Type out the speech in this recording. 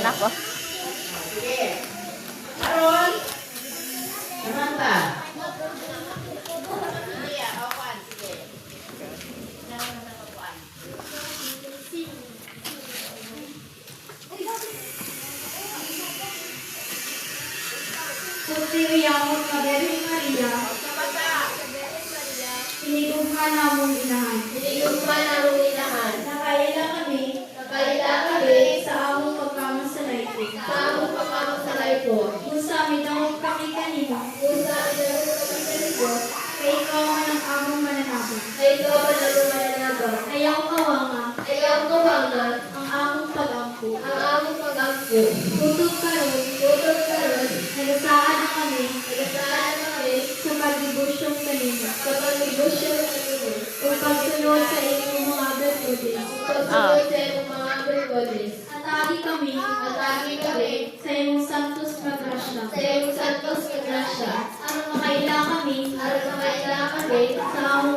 rin ako. Sige. Aaron! Samantha. Sutiyamot ka, Birhen Maria, pinigugma namong inahan. Nakaila kami sa among pagkamasalay ko. Kung sa amin ang pakikanino, kay ikaw man ang among mananagot. Ayaw kawanga, ang among pag-ampo. Tutok karon, nagasaan na kami sa pagdibusyong kanino. O pagsunod sa inyong mga berkodes. Atagi kami sa iyong santos pagrasya. Aron makaila kami sa among